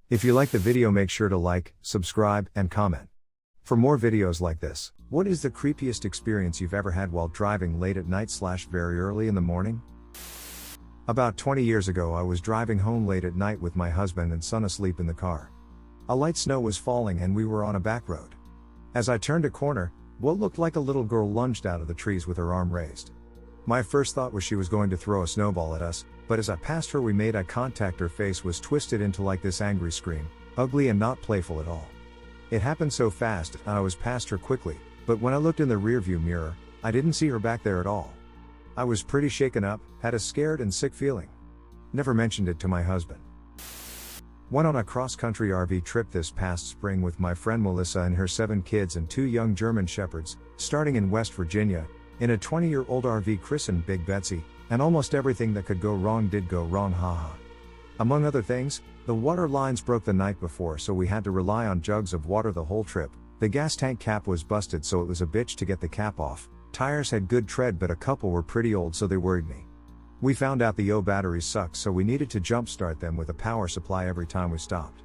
If you like the video, make sure to like, subscribe, and comment. For more videos like this, what is the creepiest experience you've ever had while driving late at night / very early in the morning? About 20 years ago, I was driving home late at night with my husband and son asleep in the car. A light snow was falling and we were on a back road. As I turned a corner, what looked like a little girl lunged out of the trees with her arm raised. My first thought was she was going to throw a snowball at us, but as I passed her we made eye contact. Her face was twisted into like this angry scream, ugly and not playful at all. It happened so fast and I was past her quickly, but when I looked in the rearview mirror, I didn't see her back there at all. I was pretty shaken up, had a scared and sick feeling. Never mentioned it to my husband. Went on a cross-country RV trip this past spring with my friend Melissa and her 7 kids and 2 young German Shepherds, starting in West Virginia, in a 20-year-old RV christened Big Betsy, and almost everything that could go wrong did go wrong, haha. Among other things, the water lines broke the night before, so we had to rely on jugs of water the whole trip. The gas tank cap was busted, so it was a bitch to get the cap off. Tires had good tread, but a couple were pretty old, so they worried me. We found out the batteries sucked, so we needed to jumpstart them with a power supply every time we stopped.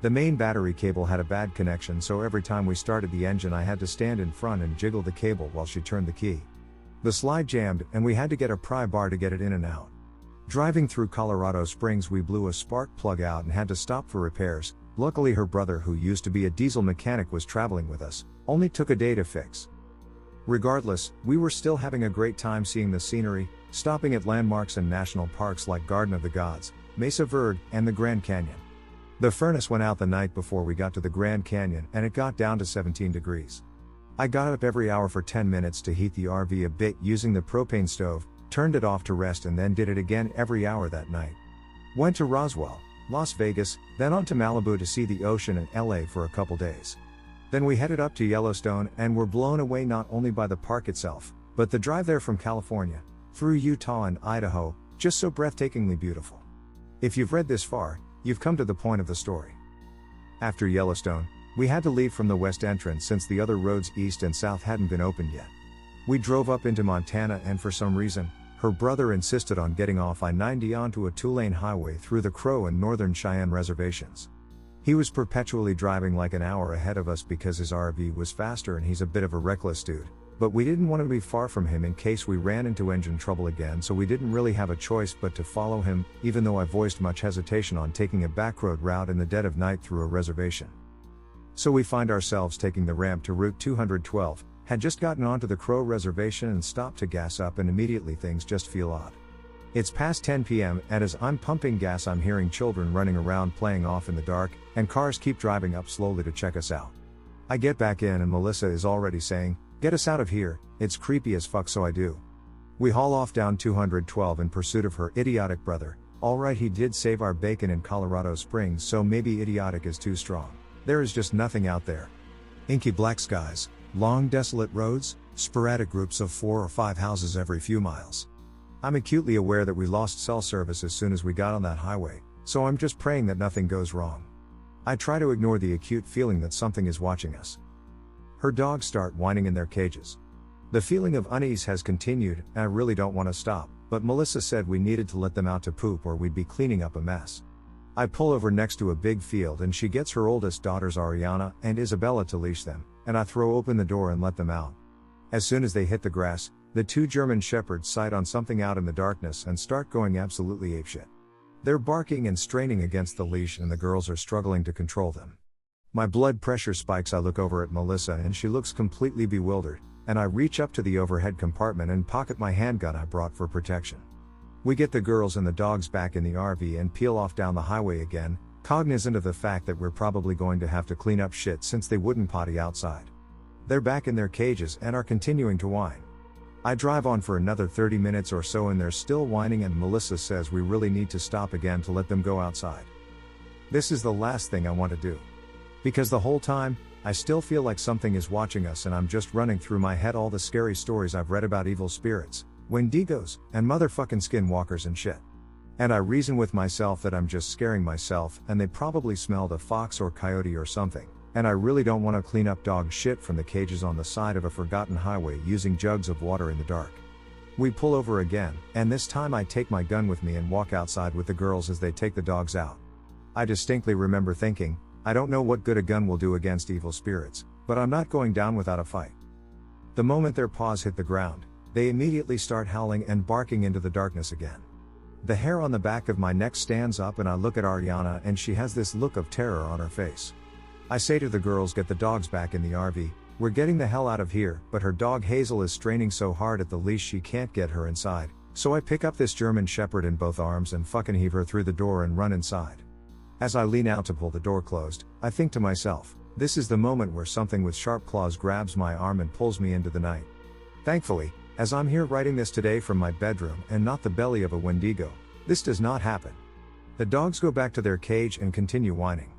The main battery cable had a bad connection, so every time we started the engine I had to stand in front and jiggle the cable while she turned the key. The slide jammed, and we had to get a pry bar to get it in and out. Driving through Colorado Springs, we blew a spark plug out and had to stop for repairs. Luckily her brother, who used to be a diesel mechanic, was traveling with us, only took a day to fix. Regardless, we were still having a great time seeing the scenery, stopping at landmarks and national parks like Garden of the Gods, Mesa Verde, and the Grand Canyon. The furnace went out the night before we got to the Grand Canyon and it got down to 17 degrees. I got up every hour for 10 minutes to heat the RV a bit using the propane stove, turned it off to rest, and then did it again every hour that night. Went to Roswell, Las Vegas, then on to Malibu to see the ocean and LA for a couple days. Then we headed up to Yellowstone and were blown away not only by the park itself, but the drive there from California, through Utah and Idaho, just so breathtakingly beautiful. If you've read this far, you've come to the point of the story. After Yellowstone, we had to leave from the west entrance since the other roads east and south hadn't been opened yet. We drove up into Montana and for some reason, her brother insisted on getting off I-90 onto a 2-lane highway through the Crow and Northern Cheyenne reservations. He was perpetually driving like an hour ahead of us because his RV was faster and he's a bit of a reckless dude, but we didn't want to be far from him in case we ran into engine trouble again, so we didn't really have a choice but to follow him, even though I voiced much hesitation on taking a backroad route in the dead of night through a reservation. So we find ourselves taking the ramp to Route 212, had just gotten onto the Crow reservation and stopped to gas up, and immediately things just feel odd. It's past 10 p.m. and as I'm pumping gas I'm hearing children running around playing off in the dark, and cars keep driving up slowly to check us out. I get back in and Melissa is already saying, "Get us out of here, it's creepy as fuck," so I do. We haul off down 212 in pursuit of her idiotic brother. Alright, he did save our bacon in Colorado Springs, so maybe idiotic is too strong. There is just nothing out there. Inky black skies, long desolate roads, sporadic groups of 4 or 5 houses every few miles. I'm acutely aware that we lost cell service as soon as we got on that highway, so I'm just praying that nothing goes wrong. I try to ignore the acute feeling that something is watching us. Her dogs start whining in their cages. The feeling of unease has continued, and I really don't want to stop, but Melissa said we needed to let them out to poop or we'd be cleaning up a mess. I pull over next to a big field and she gets her oldest daughters Ariana and Isabella to leash them, and I throw open the door and let them out. As soon as they hit the grass, the 2 German Shepherds sight on something out in the darkness and start going absolutely apeshit. They're barking and straining against the leash and the girls are struggling to control them. My blood pressure spikes. I look over at Melissa and she looks completely bewildered, and I reach up to the overhead compartment and pocket my handgun I brought for protection. We get the girls and the dogs back in the RV and peel off down the highway again, cognizant of the fact that we're probably going to have to clean up shit since they wouldn't potty outside. They're back in their cages and are continuing to whine. I drive on for another 30 minutes or so and they're still whining, and Melissa says we really need to stop again to let them go outside. This is the last thing I want to do. Because the whole time, I still feel like something is watching us, and I'm just running through my head all the scary stories I've read about evil spirits, Wendigos, and motherfucking skinwalkers and shit. And I reason with myself that I'm just scaring myself and they probably smelled a fox or coyote or something, and I really don't want to clean up dog shit from the cages on the side of a forgotten highway using jugs of water in the dark. We pull over again, and this time I take my gun with me and walk outside with the girls as they take the dogs out. I distinctly remember thinking, I don't know what good a gun will do against evil spirits, but I'm not going down without a fight. The moment their paws hit the ground, they immediately start howling and barking into the darkness again. The hair on the back of my neck stands up and I look at Ariana and she has this look of terror on her face. I say to the girls, get the dogs back in the RV, we're getting the hell out of here, but her dog Hazel is straining so hard at the leash she can't get her inside, so I pick up this German Shepherd in both arms and fucking heave her through the door and run inside. As I lean out to pull the door closed, I think to myself, this is the moment where something with sharp claws grabs my arm and pulls me into the night. Thankfully, as I'm here writing this today from my bedroom and not the belly of a Wendigo, this does not happen. The dogs go back to their cage and continue whining.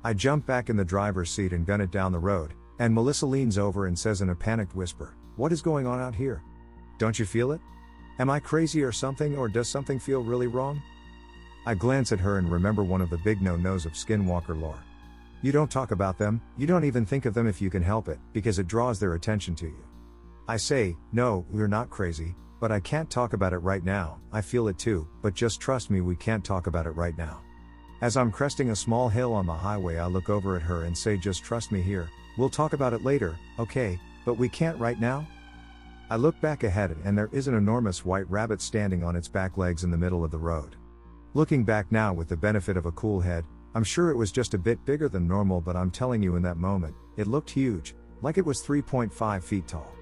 I jump back in the driver's seat and gun it down the road, and Melissa leans over and says in a panicked whisper, "What is going on out here? Don't you feel it? Am I crazy or something, or does something feel really wrong?" I glance at her and remember one of the big no-nos of skinwalker lore. You don't talk about them, you don't even think of them if you can help it, because it draws their attention to you. I say, no, we're not crazy, but I can't talk about it right now, I feel it too, but just trust me, we can't talk about it right now. As I'm cresting a small hill on the highway, I look over at her and say, just trust me here, we'll talk about it later, okay, but we can't right now? I look back ahead and there is an enormous white rabbit standing on its back legs in the middle of the road. Looking back now with the benefit of a cool head, I'm sure it was just a bit bigger than normal, but I'm telling you in that moment, it looked huge, like it was 3.5 feet tall.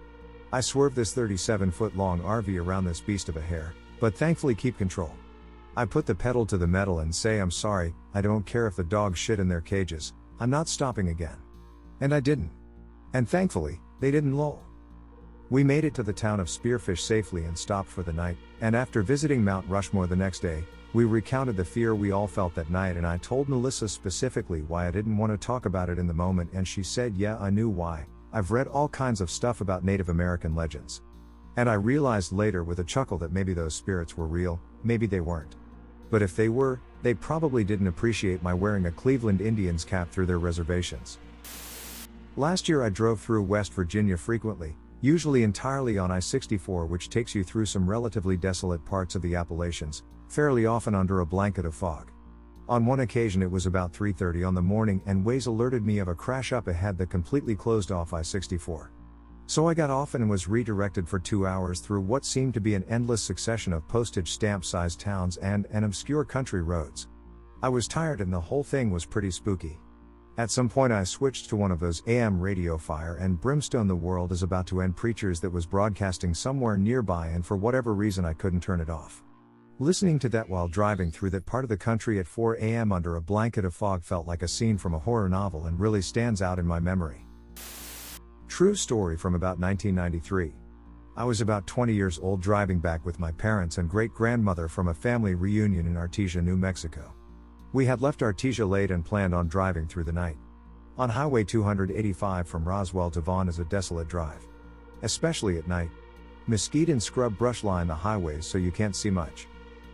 I swerve this 37-foot long RV around this beast of a hare, but thankfully keep control. I put the pedal to the metal and say, I'm sorry, I don't care if the dogs shit in their cages, I'm not stopping again. And I didn't. And thankfully, they didn't lol. We made it to the town of Spearfish safely and stopped for the night, and after visiting Mount Rushmore the next day, we recounted the fear we all felt that night, and I told Melissa specifically why I didn't want to talk about it in the moment, and she said, yeah, I knew why, I've read all kinds of stuff about Native American legends. And I realized later with a chuckle that maybe those spirits were real, maybe they weren't. But if they were, they probably didn't appreciate my wearing a Cleveland Indians cap through their reservations. Last year I drove through West Virginia frequently, usually entirely on I-64, which takes you through some relatively desolate parts of the Appalachians, fairly often under a blanket of fog. On one occasion it was about 3:30 on the morning and Waze alerted me of a crash up ahead that completely closed off I-64. So I got off and was redirected for 2 hours through what seemed to be an endless succession of postage stamp-sized towns and obscure country roads. I was tired and the whole thing was pretty spooky. At some point I switched to one of those AM radio fire and brimstone the world is about to end preachers that was broadcasting somewhere nearby, and for whatever reason I couldn't turn it off. Listening to that while driving through that part of the country at 4 a.m. under a blanket of fog felt like a scene from a horror novel and really stands out in my memory. True story from about 1993. I was about 20 years old driving back with my parents and great-grandmother from a family reunion in Artesia, New Mexico. We had left Artesia late and planned on driving through the night. On Highway 285 from Roswell to Vaughn is a desolate drive. Especially at night. Mesquite and scrub brush line the highways so you can't see much.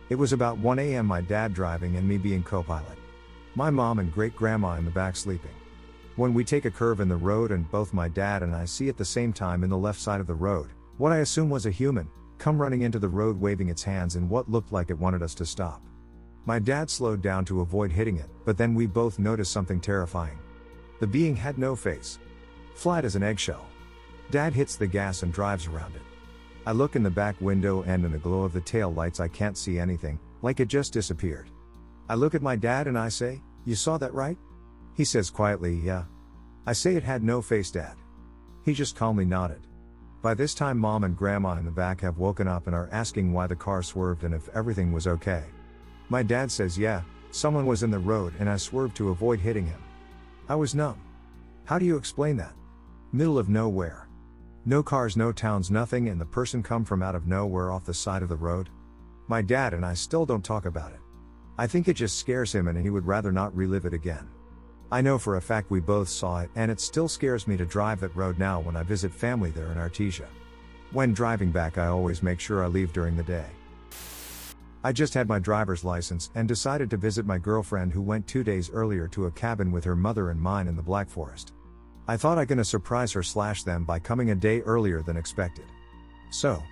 It was about 1 a.m. my dad driving and me being co-pilot. My mom and great-grandma in the back sleeping. When we take a curve in the road and both my dad and I see at the same time in the left side of the road, what I assume was a human, come running into the road waving its hands in what looked like it wanted us to stop. My dad slowed down to avoid hitting it, but then we both noticed something terrifying. The being had no face. Flat as an eggshell. Dad hits the gas and drives around it. I look in the back window and in the glow of the tail lights I can't see anything, like it just disappeared. I look at my dad and I say, "You saw that right?" He says quietly, "Yeah." I say, "It had no face, Dad." He just calmly nodded. By this time Mom and Grandma in the back have woken up and are asking why the car swerved and if everything was okay. My dad says, "Yeah, someone was in the road and I swerved to avoid hitting him." I was numb. How do you explain that? Middle of nowhere. No cars, no towns, nothing, and the person come from out of nowhere off the side of the road? My dad and I still don't talk about it. I think it just scares him and he would rather not relive it again. I know for a fact we both saw it and it still scares me to drive that road now when I visit family there in Artesia. When driving back I always make sure I leave during the day. I just had my driver's license and decided to visit my girlfriend who went 2 days earlier to a cabin with her mother and mine in the Black Forest. I thought I'd gonna surprise her/them by coming a day earlier than expected. So,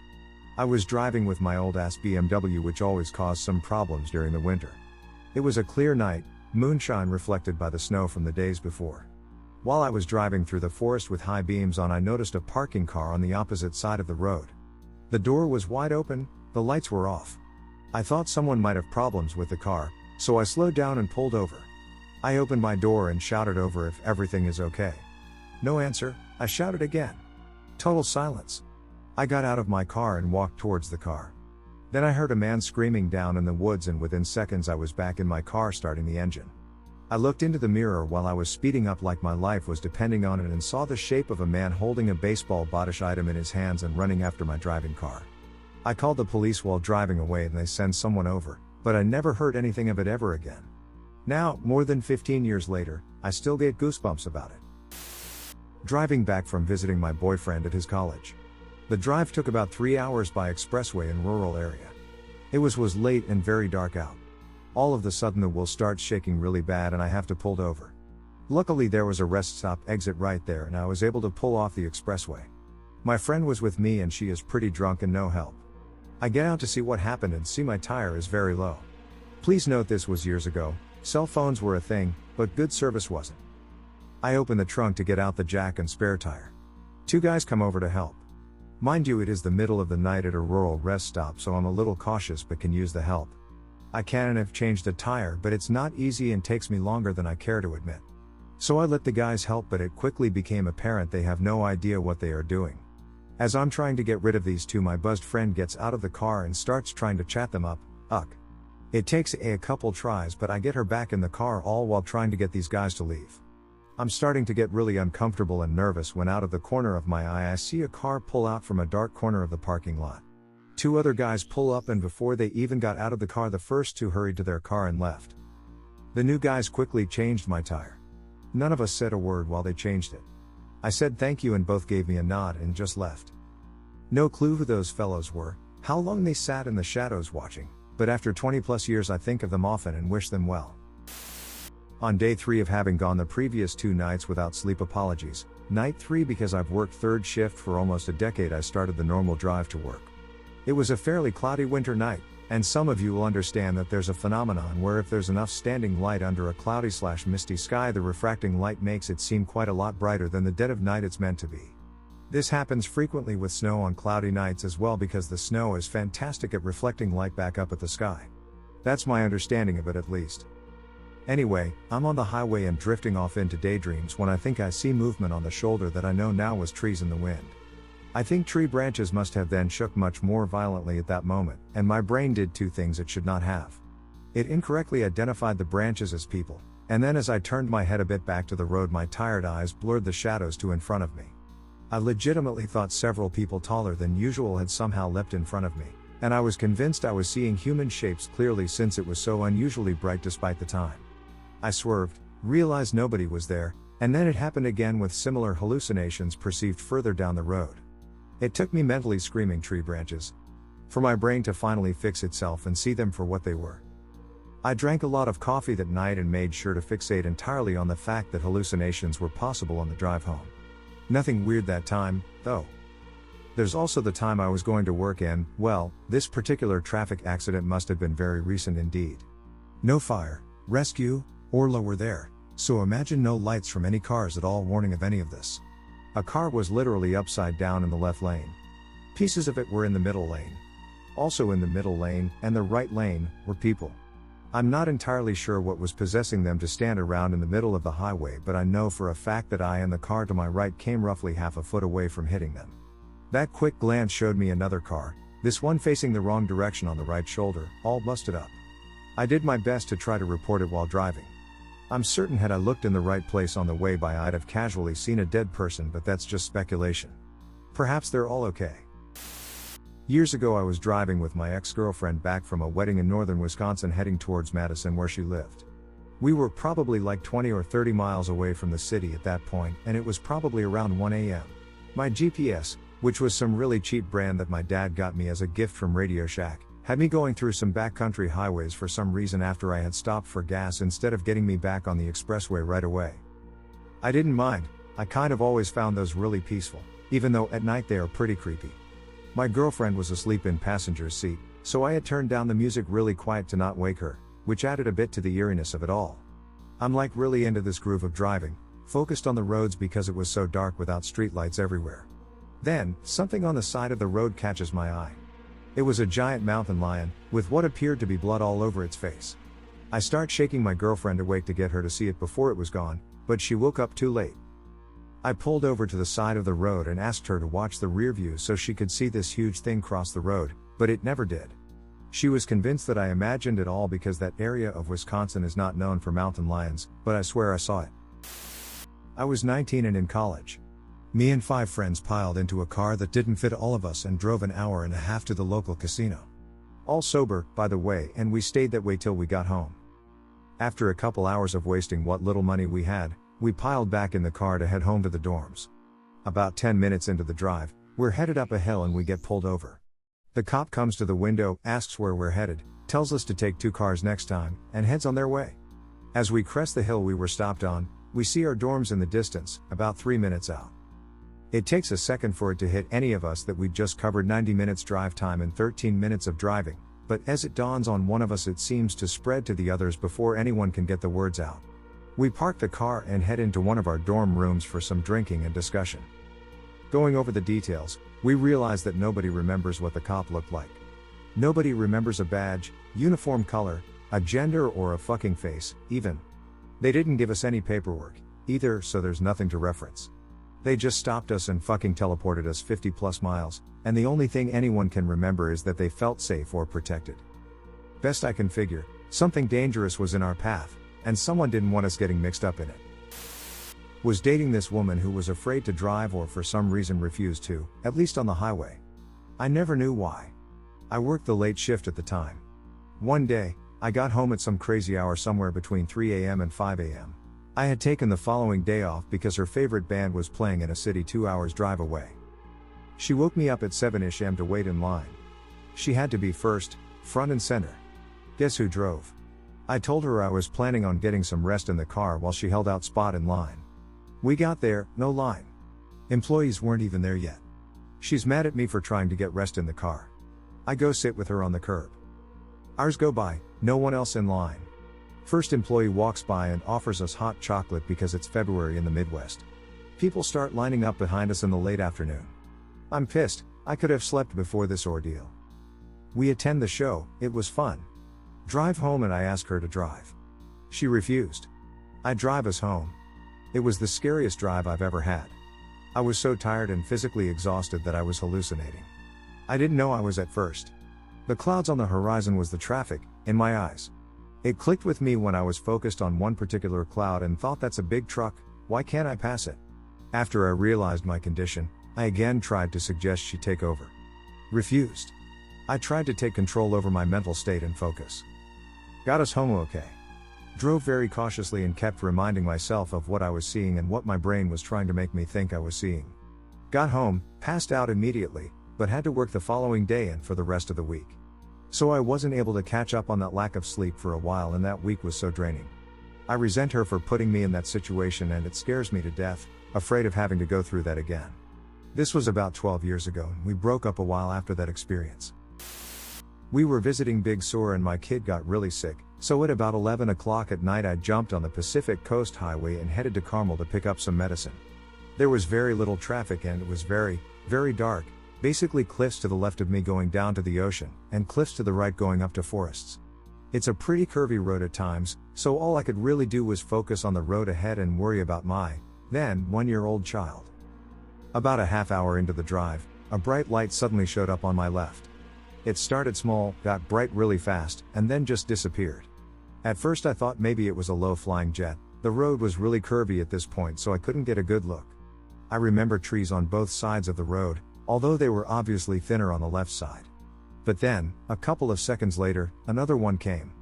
I was driving with my old ass BMW which always caused some problems during the winter. It was a clear night, moonshine reflected by the snow from the days before. While I was driving through the forest with high beams on, I noticed a parking car on the opposite side of the road. The door was wide open, the lights were off. I thought someone might have problems with the car, so I slowed down and pulled over. I opened my door and shouted over if everything is okay. No answer. I shouted again. Total silence. I got out of my car and walked towards the car. Then I heard a man screaming down in the woods, and within seconds I was back in my car starting the engine. I looked into the mirror while I was speeding up like my life was depending on it, and saw the shape of a man holding a baseball batish item in his hands and running after my driving car. I called the police while driving away and they sent someone over, but I never heard anything of it ever again. Now, more than 15 years later, I still get goosebumps about it. Driving back from visiting my boyfriend at his college. The drive took about 3 hours by expressway in rural area. It was late and very dark out. All of the sudden the wheel starts shaking really bad and I have to pull over. Luckily there was a rest stop exit right there and I was able to pull off the expressway. My friend was with me and she is pretty drunk and no help. I get out to see what happened and see my tire is very low. Please note this was years ago, cell phones were a thing, but good service wasn't. I open the trunk to get out the jack and spare tire. 2 guys come over to help. Mind you, it is the middle of the night at a rural rest stop, so I'm a little cautious but can use the help. I can and have changed a tire, but it's not easy and takes me longer than I care to admit. So I let the guys help, but it quickly became apparent they have no idea what they are doing. As I'm trying to get rid of these 2, my buzzed friend gets out of the car and starts trying to chat them up. It takes a couple tries, but I get her back in the car all while trying to get these guys to leave. I'm starting to get really uncomfortable and nervous when out of the corner of my eye I see a car pull out from a dark corner of the parking lot. 2 other guys pull up, and before they even got out of the car the first 2 hurried to their car and left. The new guys quickly changed my tire. None of us said a word while they changed it. I said thank you and both gave me a nod and just left. No clue who those fellows were, how long they sat in the shadows watching, but after 20+ years I think of them often and wish them well. On day 3 of having gone the previous 2 nights without sleep, apologies. Night 3, because I've worked 3rd shift for almost a decade, I started the normal drive to work. It was a fairly cloudy winter night, and some of you will understand that there's a phenomenon where if there's enough standing light under a cloudy/misty sky, the refracting light makes it seem quite a lot brighter than the dead of night it's meant to be. This happens frequently with snow on cloudy nights as well, because the snow is fantastic at reflecting light back up at the sky. That's my understanding of it, at least. Anyway, I'm on the highway and drifting off into daydreams when I think I see movement on the shoulder that I know now was trees in the wind. I think tree branches must have then shook much more violently at that moment, and my brain did 2 things it should not have. It incorrectly identified the branches as people, and then as I turned my head a bit back to the road, my tired eyes blurred the shadows 2 in front of me. I legitimately thought several people taller than usual had somehow leapt in front of me, and I was convinced I was seeing human shapes clearly since it was so unusually bright despite the time. I swerved, realized nobody was there, and then it happened again with similar hallucinations perceived further down the road. It took me mentally screaming tree branches for my brain to finally fix itself and see them for what they were. I drank a lot of coffee that night and made sure to fixate entirely on the fact that hallucinations were possible on the drive home. Nothing weird that time, though. There's also the time I was going to work and, well, this particular traffic accident must have been very recent indeed. No fire, rescue, or lower there, so imagine no lights from any cars at all warning of any of this. A car was literally upside down in the left lane. Pieces of it were in the middle lane. Also in the middle lane, and the right lane, were people. I'm not entirely sure what was possessing them to stand around in the middle of the highway, but I know for a fact that I and the car to my right came roughly half a foot away from hitting them. That quick glance showed me another car, this one facing the wrong direction on the right shoulder, all busted up. I did my best to try to report it while driving. I'm certain had I looked in the right place on the way by I'd have casually seen a dead person, but that's just speculation. Perhaps they're all okay. Years ago I was driving with my ex-girlfriend back from a wedding in northern Wisconsin heading towards Madison where she lived. We were probably like 20 or 30 miles away from the city at that point, and it was probably around 1 a.m. My GPS, which was some really cheap brand that my dad got me as a gift from Radio Shack, had me going through some backcountry highways for some reason after I had stopped for gas instead of getting me back on the expressway right away. I didn't mind, I kind of always found those really peaceful, even though at night they are pretty creepy. My girlfriend was asleep in passenger's seat, so I had turned down the music really quiet to not wake her, which added a bit to the eeriness of it all. I'm like really into this groove of driving, focused on the roads because it was so dark without streetlights everywhere. Then, something on the side of the road catches my eye. It was a giant mountain lion, with what appeared to be blood all over its face. I start shaking my girlfriend awake to get her to see it before it was gone, but she woke up too late. I pulled over to the side of the road and asked her to watch the rear view so she could see this huge thing cross the road, but it never did. She was convinced that I imagined it all because that area of Wisconsin is not known for mountain lions, but I swear I saw it. I was 19 and in college. Me and 5 friends piled into a car that didn't fit all of us and drove an hour and a half to the local casino. All sober, by the way, and we stayed that way till we got home. After a couple hours of wasting what little money we had, we piled back in the car to head home to the dorms. About 10 minutes into the drive, we're headed up a hill and we get pulled over. The cop comes to the window, asks where we're headed, tells us to take 2 cars next time, and heads on their way. As we crest the hill we were stopped on, we see our dorms in the distance, about 3 minutes out. It takes a second for it to hit any of us that we'd just covered 90 minutes drive time and 13 minutes of driving, but as it dawns on one of us it seems to spread to the others before anyone can get the words out. We park the car and head into one of our dorm rooms for some drinking and discussion. Going over the details, we realize that nobody remembers what the cop looked like. Nobody remembers a badge, uniform color, a gender or a fucking face, even. They didn't give us any paperwork, either, so there's nothing to reference. They just stopped us and fucking teleported us 50 plus miles, and the only thing anyone can remember is that they felt safe or protected. Best I can figure, something dangerous was in our path, and someone didn't want us getting mixed up in it. Was dating this woman who was afraid to drive or for some reason refused to, at least on the highway. I never knew why. I worked the late shift at the time. One day, I got home at some crazy hour somewhere between 3 a.m. and 5 a.m. I had taken the following day off because her favorite band was playing in a city 2 hours drive away. She woke me up at 7ish am to wait in line. She had to be first, front and center. Guess who drove? I told her I was planning on getting some rest in the car while she held out spot in line. We got there, no line. Employees weren't even there yet. She's mad at me for trying to get rest in the car. I go sit with her on the curb. Hours go by, no one else in line. First employee walks by and offers us hot chocolate because it's February in the Midwest. People start lining up behind us in the late afternoon. I'm pissed, I could have slept before this ordeal. We attend the show, it was fun. Drive home and I ask her to drive. She refused. I drive us home. It was the scariest drive I've ever had. I was so tired and physically exhausted that I was hallucinating. I didn't know I was at first. The clouds on the horizon was the traffic, in my eyes. It clicked with me when I was focused on one particular cloud and thought that's a big truck, why can't I pass it? After I realized my condition, I again tried to suggest she take over. Refused. I tried to take control over my mental state and focus. Got us home okay. Drove very cautiously and kept reminding myself of what I was seeing and what my brain was trying to make me think I was seeing. Got home, passed out immediately, but had to work the following day and for the rest of the week. So I wasn't able to catch up on that lack of sleep for a while and that week was so draining. I resent her for putting me in that situation and it scares me to death, afraid of having to go through that again. This was about 12 years ago and we broke up a while after that experience. We were visiting Big Sur and my kid got really sick, so at about 11 o'clock at night I jumped on the Pacific Coast Highway and headed to Carmel to pick up some medicine. There was very little traffic and it was very, very dark. Basically cliffs to the left of me going down to the ocean, and cliffs to the right going up to forests. It's a pretty curvy road at times, so all I could really do was focus on the road ahead and worry about my, then, 1-year-old child. About a half hour into the drive, a bright light suddenly showed up on my left. It started small, got bright really fast, and then just disappeared. At first I thought maybe it was a low-flying jet. The road was really curvy at this point so I couldn't get a good look. I remember trees on both sides of the road, although they were obviously thinner on the left side. But then, a couple of seconds later, another one came.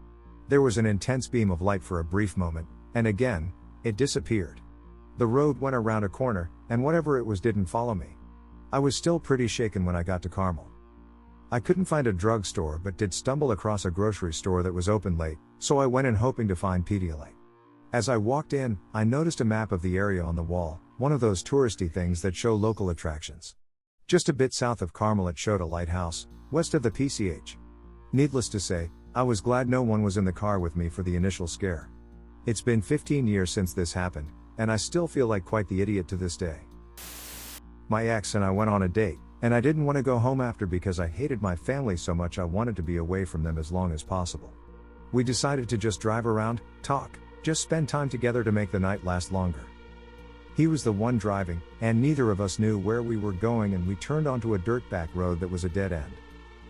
There was an intense beam of light for a brief moment, and again, it disappeared. The road went around a corner, and whatever it was didn't follow me. I was still pretty shaken when I got to Carmel. I couldn't find a drugstore but did stumble across a grocery store that was open late, so I went in hoping to find Pedialyte. As I walked in, I noticed a map of the area on the wall, one of those touristy things that show local attractions. Just a bit south of Carmel it showed a lighthouse, west of the PCH. Needless to say, I was glad no one was in the car with me for the initial scare. It's been 15 years since this happened, and I still feel like quite the idiot to this day. My ex and I went on a date, and I didn't want to go home after because I hated my family so much I wanted to be away from them as long as possible. We decided to just drive around, talk, just spend time together to make the night last longer. He was the one driving, and neither of us knew where we were going, and we turned onto a dirt back road that was a dead end.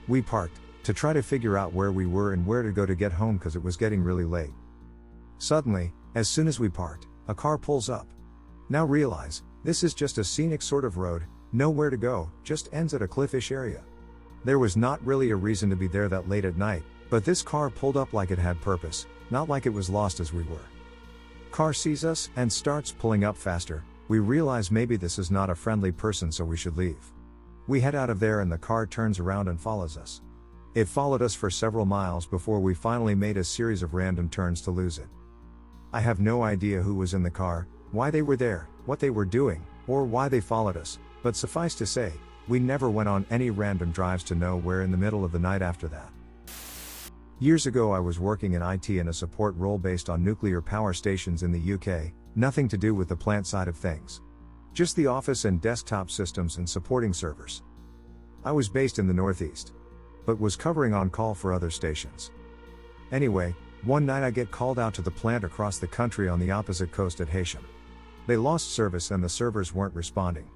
We parked, to try to figure out where we were and where to go to get home because it was getting really late. Suddenly, as soon as we parked, a car pulls up. Now realize, this is just a scenic sort of road, nowhere to go, just ends at a cliffish area. There was not really a reason to be there that late at night, but this car pulled up like it had purpose, not like it was lost as we were. Car sees us and starts pulling up faster. We realize maybe this is not a friendly person, so we should leave. We head out of there and the car turns around and follows us. It followed us for several miles before we finally made a series of random turns to lose it. I have no idea who was in the car, why they were there, what they were doing, or why they followed us, but suffice to say, we never went on any random drives to nowhere in the middle of the night after that. Years ago I was working in IT in a support role based on nuclear power stations in the UK, nothing to do with the plant side of things. Just the office and desktop systems and supporting servers. I was based in the Northeast, but was covering on call for other stations. Anyway, one night I get called out to the plant across the country on the opposite coast at Heysham. They lost service and the servers weren't responding.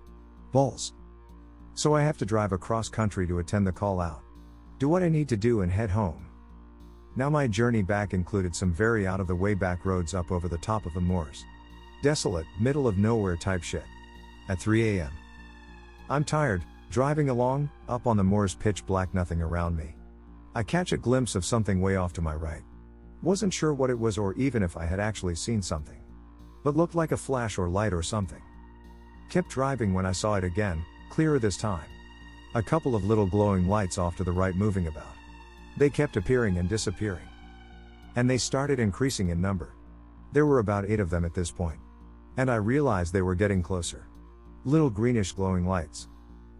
Balls. So I have to drive across country to attend the call out. Do what I need to do and head home. Now my journey back included some very out of the way back roads up over the top of the moors. Desolate, middle of nowhere type shit. At 3 a.m. I'm tired, driving along, up on the moors, pitch black, nothing around me. I catch a glimpse of something way off to my right. Wasn't sure what it was or even if I had actually seen something. But looked like a flash or light or something. Kept driving when I saw it again, clearer this time. A couple of little glowing lights off to the right moving about. They kept appearing and disappearing. And they started increasing in number. There were about 8 of them at this point. And I realized they were getting closer. Little greenish glowing lights.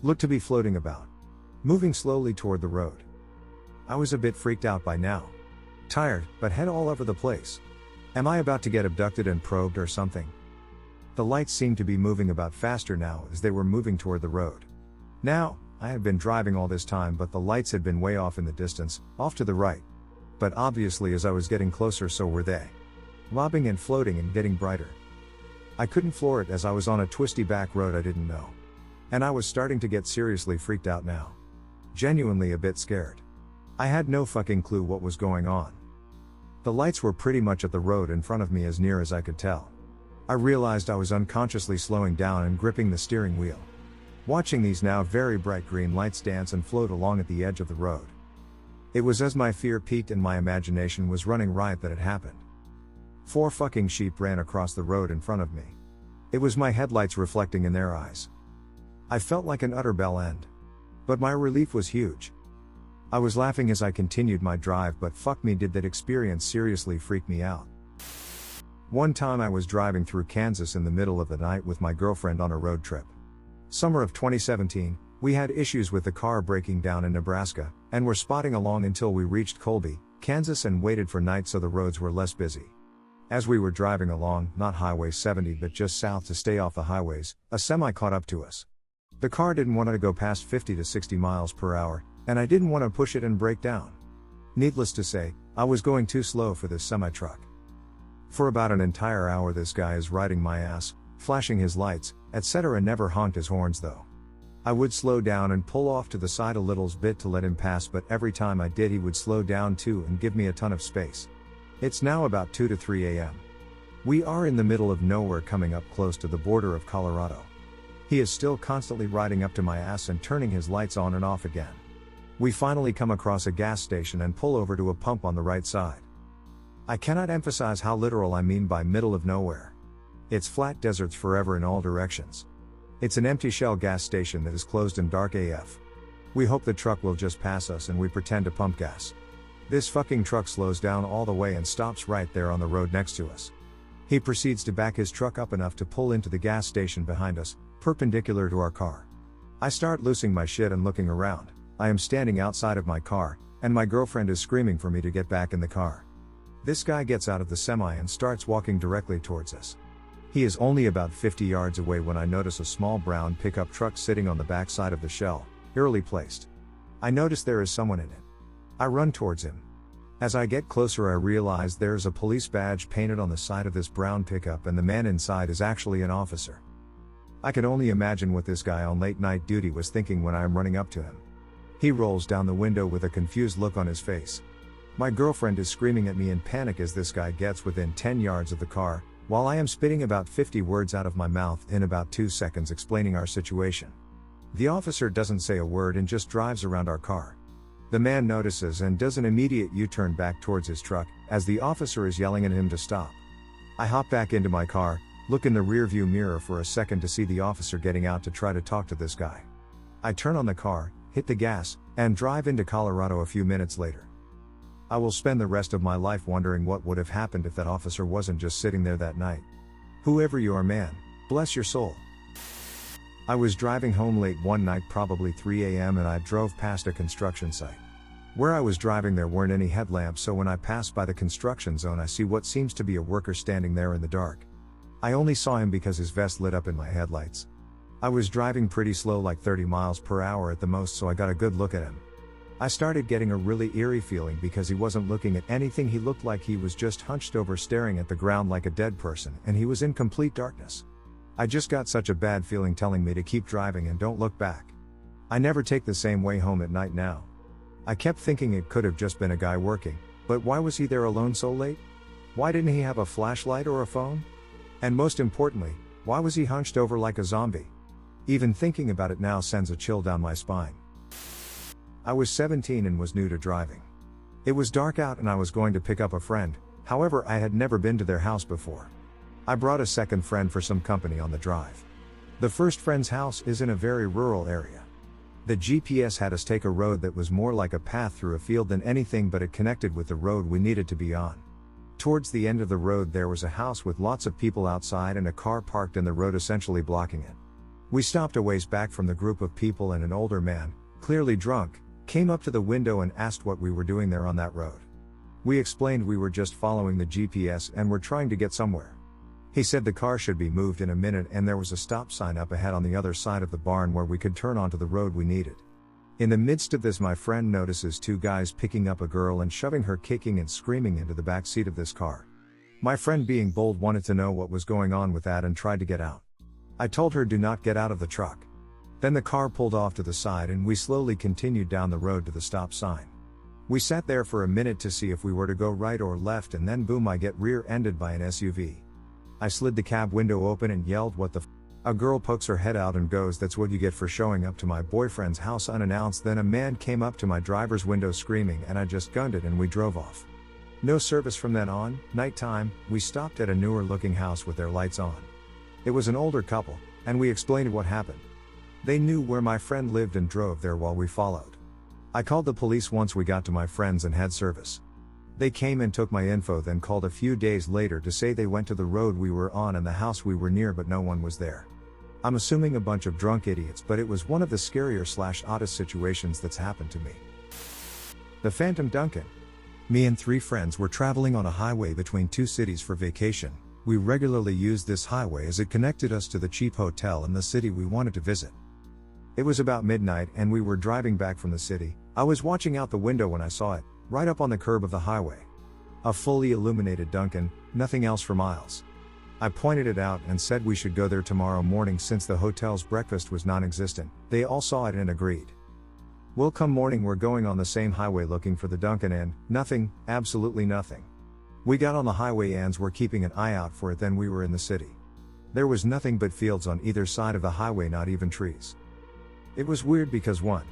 Looked to be floating about. Moving slowly toward the road. I was a bit freaked out by now. Tired, but head all over the place. Am I about to get abducted and probed or something? The lights seemed to be moving about faster now as they were moving toward the road. Now, I had been driving all this time, but the lights had been way off in the distance, off to the right. But obviously as I was getting closer, so were they. Lobbing and floating and getting brighter. I couldn't floor it as I was on a twisty back road I didn't know. And I was starting to get seriously freaked out now. Genuinely a bit scared. I had no fucking clue what was going on. The lights were pretty much at the road in front of me as near as I could tell. I realized I was unconsciously slowing down and gripping the steering wheel. Watching these now very bright green lights dance and float along at the edge of the road. It was as my fear peaked and my imagination was running riot that it happened. 4 fucking sheep ran across the road in front of me. It was my headlights reflecting in their eyes. I felt like an utter bell end. But my relief was huge. I was laughing as I continued my drive, but fuck me did that experience seriously freak me out. One time I was driving through Kansas in the middle of the night with my girlfriend on a road trip. Summer of 2017, we had issues with the car breaking down in Nebraska, and were spotting along until we reached Colby, Kansas, and waited for night so the roads were less busy. As we were driving along, not Highway 70 but just south to stay off the highways, a semi caught up to us. The car didn't want to go past 50 to 60 miles per hour, and I didn't want to push it and break down. Needless to say, I was going too slow for this semi-truck. For about an entire hour this guy is riding my ass, flashing his lights, etc. Never honked his horns though. I would slow down and pull off to the side a little bit to let him pass, but every time I did he would slow down too and give me a ton of space. It's now about 2 to 3 a.m. We are in the middle of nowhere coming up close to the border of Colorado. He is still constantly riding up to my ass and turning his lights on and off again. We finally come across a gas station and pull over to a pump on the right side. I cannot emphasize how literal I mean by middle of nowhere. It's flat deserts forever in all directions. It's an empty shell gas station that is closed and dark AF. We hope the truck will just pass us and we pretend to pump gas. This fucking truck slows down all the way and stops right there on the road next to us. He proceeds to back his truck up enough to pull into the gas station behind us, perpendicular to our car. I start losing my shit and looking around. I am standing outside of my car, and my girlfriend is screaming for me to get back in the car. This guy gets out of the semi and starts walking directly towards us. He is only about 50 yards away when I notice a small brown pickup truck sitting on the back side of the shell, eerily placed. I notice there is someone in it. I run towards him. As I get closer, I realize there is a police badge painted on the side of this brown pickup, and the man inside is actually an officer. I can only imagine what this guy on late night duty was thinking when I am running up to him. He rolls down the window with a confused look on his face. My girlfriend is screaming at me in panic as this guy gets within 10 yards of the car, while I am spitting about 50 words out of my mouth in about 2 seconds explaining our situation. The officer doesn't say a word and just drives around our car. The man notices and does an immediate U-turn back towards his truck, as the officer is yelling at him to stop. I hop back into my car, look in the rearview mirror for a second to see the officer getting out to try to talk to this guy. I turn on the car, hit the gas, and drive into Colorado a few minutes later. I will spend the rest of my life wondering what would have happened if that officer wasn't just sitting there that night. Whoever you are, man, bless your soul. I was driving home late one night, probably 3 a.m., and I drove past a construction site. Where I was driving there weren't any headlamps, so when I passed by the construction zone I see what seems to be a worker standing there in the dark. I only saw him because his vest lit up in my headlights. I was driving pretty slow, like 30 miles per hour at the most, so I got a good look at him. I started getting a really eerie feeling because he wasn't looking at anything. He looked like he was just hunched over staring at the ground like a dead person, and he was in complete darkness. I just got such a bad feeling telling me to keep driving and don't look back. I never take the same way home at night now. I kept thinking it could have just been a guy working, but why was he there alone so late? Why didn't he have a flashlight or a phone? And most importantly, why was he hunched over like a zombie? Even thinking about it now sends a chill down my spine. I was 17 and was new to driving. It was dark out and I was going to pick up a friend, however I had never been to their house before. I brought a second friend for some company on the drive. The first friend's house is in a very rural area. The GPS had us take a road that was more like a path through a field than anything, but it connected with the road we needed to be on. Towards the end of the road there was a house with lots of people outside and a car parked in the road, essentially blocking it. We stopped a ways back from the group of people, and an older man, clearly drunk, came up to the window and asked what we were doing there on that road. We explained we were just following the GPS and were trying to get somewhere. He said the car should be moved in a minute and there was a stop sign up ahead on the other side of the barn where we could turn onto the road we needed. In the midst of this, my friend notices two guys picking up a girl and shoving her kicking and screaming into the back seat of this car. My friend, being bold, wanted to know what was going on with that and tried to get out. I told her, do not get out of the truck. Then the car pulled off to the side and we slowly continued down the road to the stop sign. We sat there for a minute to see if we were to go right or left, and then boom, I get rear-ended by an SUV. I slid the cab window open and yelled, "What the f-?" A girl pokes her head out and goes, "That's what you get for showing up to my boyfriend's house unannounced." Then a man came up to my driver's window screaming, and I just gunned it and we drove off. No service from then on. Nighttime, we stopped at a newer looking house with their lights on. It was an older couple, and we explained what happened. They knew where my friend lived and drove there while we followed. I called the police once we got to my friend's and had service. They came and took my info, then called a few days later to say they went to the road we were on and the house we were near, but no one was there. I'm assuming a bunch of drunk idiots, but it was one of the scarier/oddest situations that's happened to me. The Phantom Duncan. Me and 3 friends were traveling on a highway between 2 cities for vacation. We regularly used this highway as it connected us to the cheap hotel in the city we wanted to visit. It was about midnight and we were driving back from the city. I was watching out the window when I saw it, right up on the curb of the highway. A fully illuminated Duncan, nothing else for miles. I pointed it out and said we should go there tomorrow morning since the hotel's breakfast was non-existent. They all saw it and agreed. Well, come morning we're going on the same highway looking for the Duncan and nothing, absolutely nothing. We got on the highway and were keeping an eye out for it, then we were in the city. There was nothing but fields on either side of the highway, not even trees. It was weird because 1.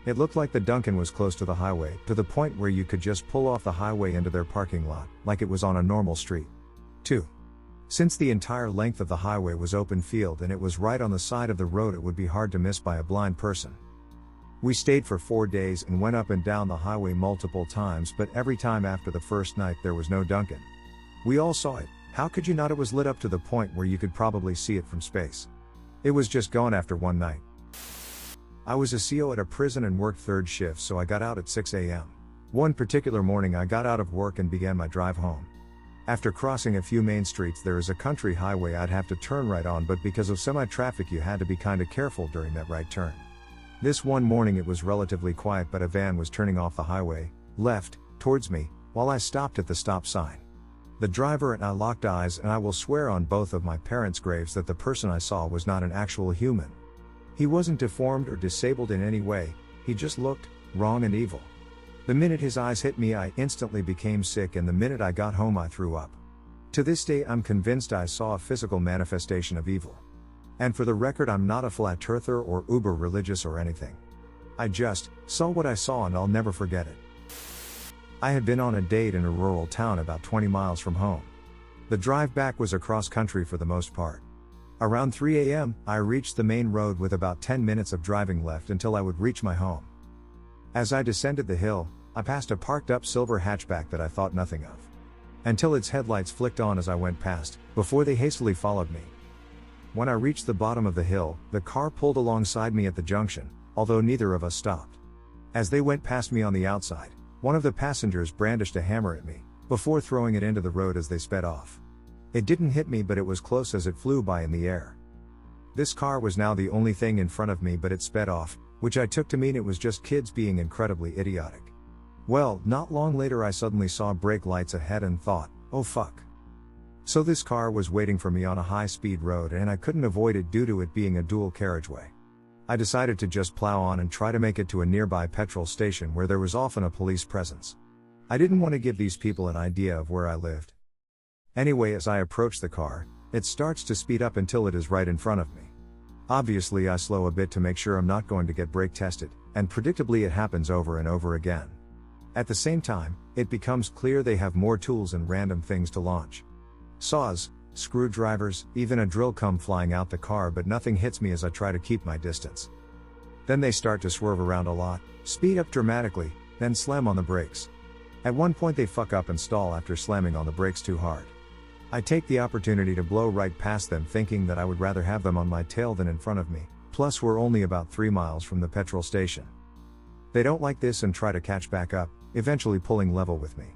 It looked like the Duncan was close to the highway, to the point where you could just pull off the highway into their parking lot, like it was on a normal street. 2. Since the entire length of the highway was open field and it was right on the side of the road, it would be hard to miss by a blind person. We stayed for 4 days and went up and down the highway multiple times, but every time after the first night there was no Duncan. We all saw it. How could you not? It was lit up to the point where you could probably see it from space. It was just gone after 1 night. I was a CO at a prison and worked 3rd shift, so I got out at 6 a.m. One particular morning I got out of work and began my drive home. After crossing a few main streets there is a country highway I'd have to turn right on, but because of semi-traffic you had to be kinda careful during that right turn. This one morning it was relatively quiet, but a van was turning off the highway, left, towards me, while I stopped at the stop sign. The driver and I locked eyes, and I will swear on both of my parents' graves that the person I saw was not an actual human. He wasn't deformed or disabled in any way, he just looked wrong and evil. The minute his eyes hit me I instantly became sick, and the minute I got home I threw up. To this day I'm convinced I saw a physical manifestation of evil. And for the record, I'm not a flat earther or uber religious or anything. I just saw what I saw and I'll never forget it. I had been on a date in a rural town about 20 miles from home. The drive back was across country for the most part. Around 3 a.m., I reached the main road with about 10 minutes of driving left until I would reach my home. As I descended the hill, I passed a parked up silver hatchback that I thought nothing of, until its headlights flicked on as I went past, before they hastily followed me. When I reached the bottom of the hill, the car pulled alongside me at the junction, although neither of us stopped. As they went past me on the outside, one of the passengers brandished a hammer at me, before throwing it into the road as they sped off. It didn't hit me, but it was close as it flew by in the air. This car was now the only thing in front of me, but it sped off, which I took to mean it was just kids being incredibly idiotic. Well, not long later I suddenly saw brake lights ahead and thought, oh fuck. So this car was waiting for me on a high-speed road, and I couldn't avoid it due to it being a dual carriageway. I decided to just plow on and try to make it to a nearby petrol station where there was often a police presence. I didn't want to give these people an idea of where I lived. Anyway, as I approach the car, it starts to speed up until it is right in front of me. Obviously I slow a bit to make sure I'm not going to get brake tested, and predictably it happens over and over again. At the same time, it becomes clear they have more tools and random things to launch. Saws, screwdrivers, even a drill come flying out the car, but nothing hits me as I try to keep my distance. Then they start to swerve around a lot, speed up dramatically, then slam on the brakes. At one point they fuck up and stall after slamming on the brakes too hard. I take the opportunity to blow right past them, thinking that I would rather have them on my tail than in front of me, plus we're only about 3 miles from the petrol station. They don't like this and try to catch back up, eventually pulling level with me.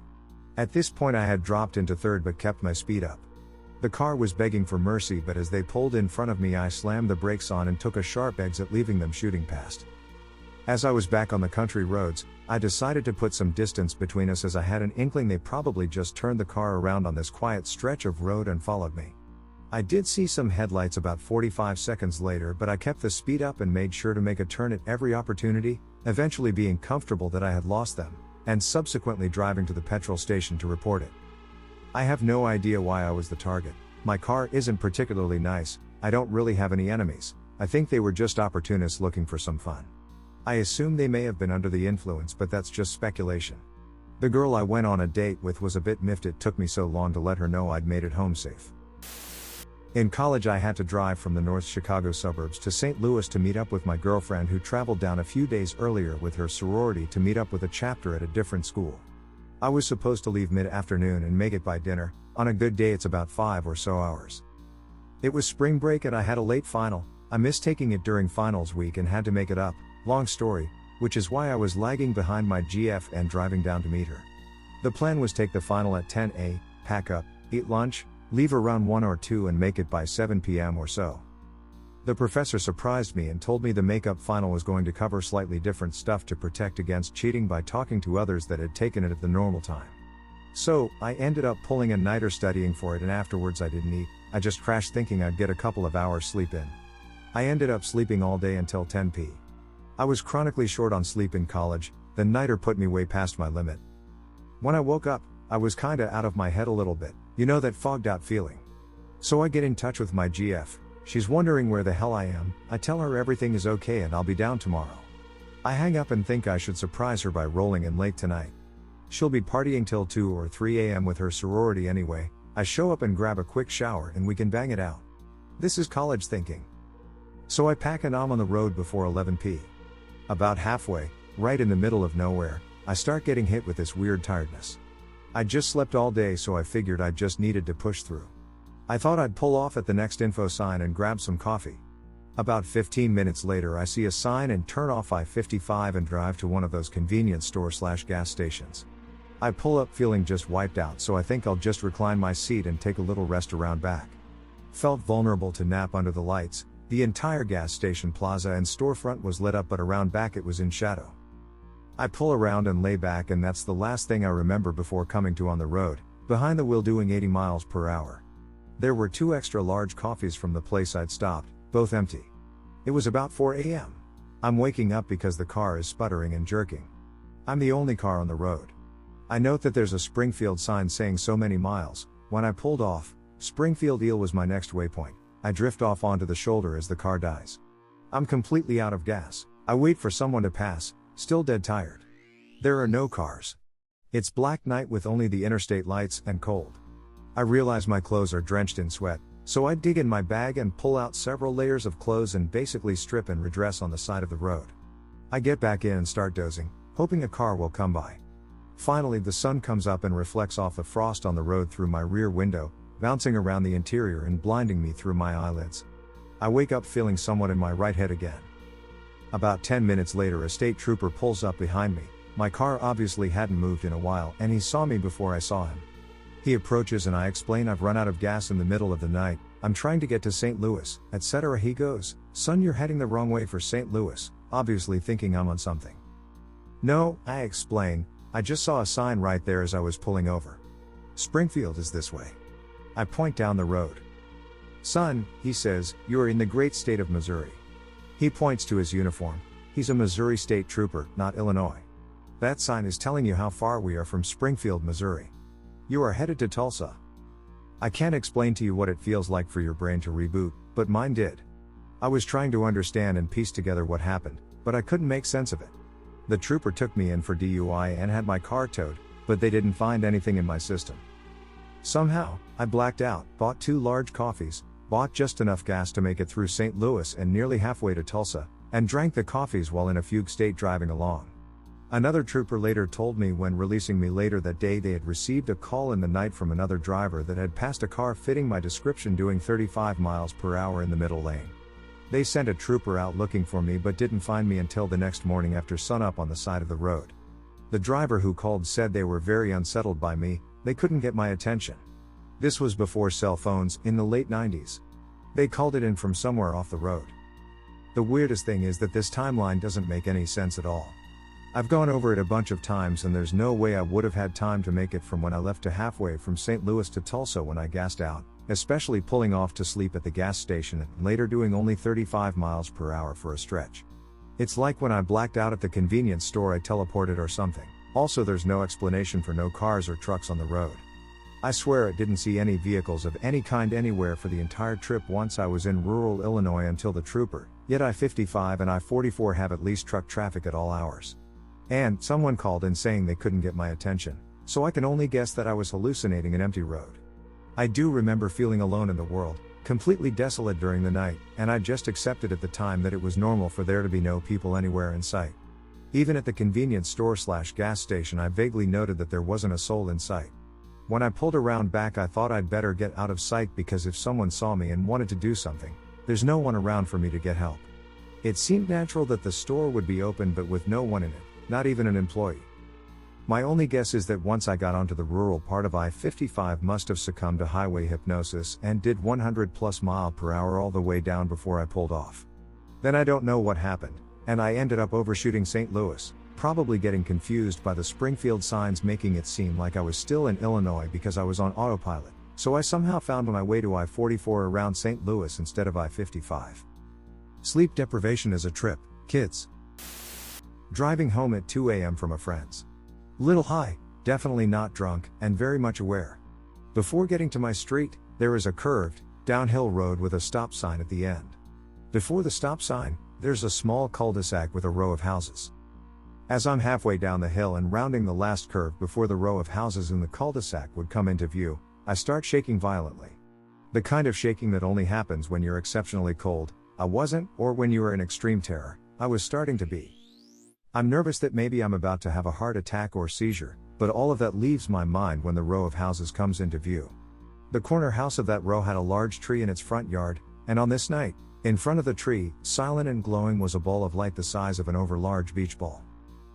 At this point I had dropped into third but kept my speed up. The car was begging for mercy, but as they pulled in front of me I slammed the brakes on and took a sharp exit, leaving them shooting past. As I was back on the country roads, I decided to put some distance between us, as I had an inkling they probably just turned the car around on this quiet stretch of road and followed me. I did see some headlights about 45 seconds later, but I kept the speed up and made sure to make a turn at every opportunity, eventually being comfortable that I had lost them, and subsequently driving to the petrol station to report it. I have no idea why I was the target. My car isn't particularly nice, I don't really have any enemies, I think they were just opportunists looking for some fun. I assume they may have been under the influence, but that's just speculation. The girl I went on a date with was a bit miffed it took me so long to let her know I'd made it home safe. In college I had to drive from the North Chicago suburbs to St. Louis to meet up with my girlfriend, who traveled down a few days earlier with her sorority to meet up with a chapter at a different school. I was supposed to leave mid-afternoon and make it by dinner. On a good day it's about 5 or so hours. It was spring break and I had a late final. I missed taking it during finals week and had to make it up, long story, which is why I was lagging behind my GF and driving down to meet her. The plan was take the final at 10 a, pack up, eat lunch, leave around 1 or 2 and make it by 7 p.m. or so. The professor surprised me and told me the makeup final was going to cover slightly different stuff to protect against cheating by talking to others that had taken it at the normal time. So, I ended up pulling a nighter studying for it, and afterwards I didn't eat, I just crashed thinking I'd get a couple of hours sleep in. I ended up sleeping all day until 10 p. I was chronically short on sleep in college, the nighter put me way past my limit. When I woke up, I was kinda out of my head a little bit, you know that fogged out feeling. So I get in touch with my GF, she's wondering where the hell I am, I tell her everything is okay and I'll be down tomorrow. I hang up and think I should surprise her by rolling in late tonight. She'll be partying till 2 or 3 a.m. with her sorority anyway. I show up and grab a quick shower and we can bang it out. This is college thinking. So I pack and I'm on the road before 11 p. About halfway, right in the middle of nowhere, I start getting hit with this weird tiredness. I just slept all day, so I figured I just needed to push through. I thought I'd pull off at the next info sign and grab some coffee. About 15 minutes later I see a sign and turn off I-55 and drive to one of those convenience store/gas stations. I pull up feeling just wiped out, so I think I'll just recline my seat and take a little rest around back. Felt vulnerable to nap under the lights. The entire gas station plaza and storefront was lit up, but around back it was in shadow. I pull around and lay back, and that's the last thing I remember before coming to on the road, behind the wheel doing 80 miles per hour. There were 2 extra large coffees from the place I'd stopped, both empty. It was about 4 a.m. I'm waking up because the car is sputtering and jerking. I'm the only car on the road. I note that there's a Springfield sign saying so many miles. When I pulled off, Springfield Eel was my next waypoint. I drift off onto the shoulder as the car dies. I'm completely out of gas. I wait for someone to pass, still dead tired. There are no cars. It's black night with only the interstate lights and cold. I realize my clothes are drenched in sweat, so I dig in my bag and pull out several layers of clothes and basically strip and redress on the side of the road. I get back in and start dozing, hoping a car will come by. Finally, the sun comes up and reflects off the frost on the road through my rear window, bouncing around the interior and blinding me through my eyelids. I wake up feeling somewhat in my right head again. About 10 minutes later, a state trooper pulls up behind me. My car obviously hadn't moved in a while, and he saw me before I saw him. He approaches and I explain I've run out of gas in the middle of the night, I'm trying to get to St. Louis, etc. He goes, "Son, you're heading the wrong way for St. Louis," obviously thinking I'm on something. "No," I explain, "I just saw a sign right there as I was pulling over. Springfield is this way." I point down the road. "Son," he says, "you are in the great state of Missouri." He points to his uniform. He's a Missouri state trooper, not Illinois. "That sign is telling you how far we are from Springfield, Missouri. You are headed to Tulsa." I can't explain to you what it feels like for your brain to reboot, but mine did. I was trying to understand and piece together what happened, but I couldn't make sense of it. The trooper took me in for DUI and had my car towed, but they didn't find anything in my system. Somehow, I blacked out, bought 2 large coffees, bought just enough gas to make it through St. Louis and nearly halfway to Tulsa, and drank the coffees while in a fugue state driving along. Another trooper later told me when releasing me later that day they had received a call in the night from another driver that had passed a car fitting my description doing 35 miles per hour in the middle lane. They sent a trooper out looking for me but didn't find me until the next morning after sunup on the side of the road. The driver who called said they were very unsettled by me, they couldn't get my attention. This was before cell phones, in the late 90s. They called it in from somewhere off the road. The weirdest thing is that this timeline doesn't make any sense at all. I've gone over it a bunch of times and there's no way I would have had time to make it from when I left to halfway from St. Louis to Tulsa when I gassed out, especially pulling off to sleep at the gas station and later doing only 35 miles per hour for a stretch. It's like when I blacked out at the convenience store I teleported or something. Also, there's no explanation for no cars or trucks on the road. I swear I didn't see any vehicles of any kind anywhere for the entire trip once I was in rural Illinois until the trooper, yet I-55 and I-44 have at least truck traffic at all hours. And someone called in saying they couldn't get my attention, so I can only guess that I was hallucinating an empty road. I do remember feeling alone in the world, completely desolate during the night, and I just accepted at the time that it was normal for there to be no people anywhere in sight. Even at the convenience store/gas station I vaguely noted that there wasn't a soul in sight. When I pulled around back I thought I'd better get out of sight because if someone saw me and wanted to do something, there's no one around for me to get help. It seemed natural that the store would be open but with no one in it, not even an employee. My only guess is that once I got onto the rural part of I-55 must have succumbed to highway hypnosis and did 100+ mph all the way down before I pulled off. Then I don't know what happened, and I ended up overshooting St. Louis, probably getting confused by the Springfield signs making it seem like I was still in Illinois because I was on autopilot, so I somehow found my way to I-44 around St. Louis instead of I-55. Sleep deprivation is a trip, kids. Driving home at 2 a.m. from a friend's. Little high, definitely not drunk, and very much aware. Before getting to my street, there is a curved, downhill road with a stop sign at the end. Before the stop sign, there's a small cul-de-sac with a row of houses. As I'm halfway down the hill and rounding the last curve before the row of houses in the cul-de-sac would come into view, I start shaking violently. The kind of shaking that only happens when you're exceptionally cold. I wasn't, or when you are in extreme terror. I was starting to be. I'm nervous that maybe I'm about to have a heart attack or seizure, but all of that leaves my mind when the row of houses comes into view. The corner house of that row had a large tree in its front yard, and on this night, In front of the tree, silent and glowing, was a ball of light the size of an overlarge beach ball.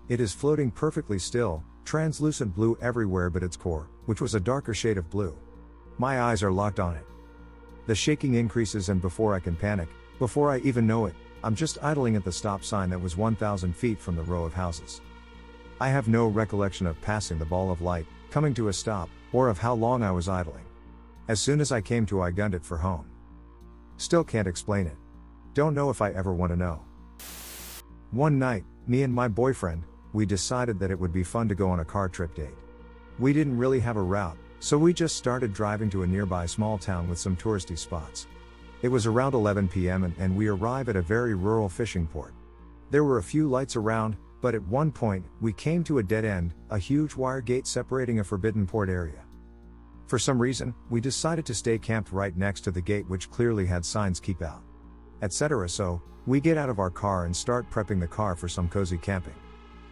It is floating perfectly still, translucent blue everywhere but its core, which was a darker shade of blue. My eyes are locked on it. The shaking increases, and before I can panic, before I even know it, I'm just idling at the stop sign that was 1,000 feet from the row of houses. I have no recollection of passing the ball of light, coming to a stop, or of how long I was idling. As soon as I came to, I gunned it for home. Still can't explain it. Don't know if I ever want to know. One night, me and my boyfriend, we decided that it would be fun to go on a car trip date. We didn't really have a route, so we just started driving to a nearby small town with some touristy spots. It was around 11 p.m. and we arrive at a very rural fishing port. There were a few lights around, but at one point, we came to a dead end, a huge wire gate separating a forbidden port area. For some reason, we decided to stay camped right next to the gate, which clearly had signs "keep out," etc. So, we get out of our car and start prepping the car for some cozy camping.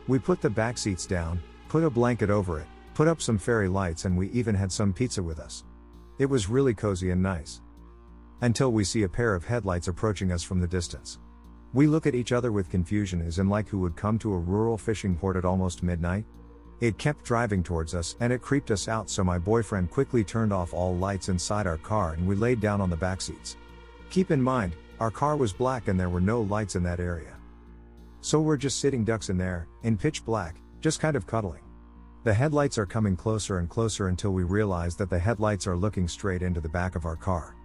We put the back seats down, put a blanket over it, put up some fairy lights, and we even had some pizza with us. It was really cozy and nice. Until we see a pair of headlights approaching us from the distance. We look at each other with confusion, as in like who would come to a rural fishing port at almost midnight? It kept driving towards us and it creeped us out, so my boyfriend quickly turned off all lights inside our car and we laid down on the back seats. Keep in mind, our car was black and there were no lights in that area. So we're just sitting ducks in there, in pitch black, just kind of cuddling. The headlights are coming closer and closer until we realize that the headlights are looking straight into the back of our car.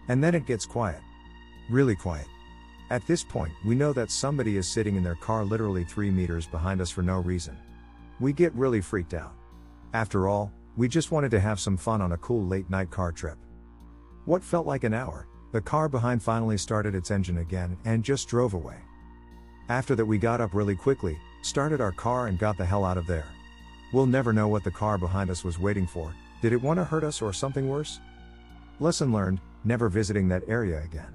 And then it gets quiet. Really quiet. At this point, we know that somebody is sitting in their car literally 3 meters behind us for no reason. We get really freaked out. After all, we just wanted to have some fun on a cool late night car trip. What felt like an hour, the car behind finally started its engine again and just drove away. After that, we got up really quickly, started our car and got the hell out of there. We'll never know what the car behind us was waiting for. Did it want to hurt us or something worse? Lesson learned, never visiting that area again.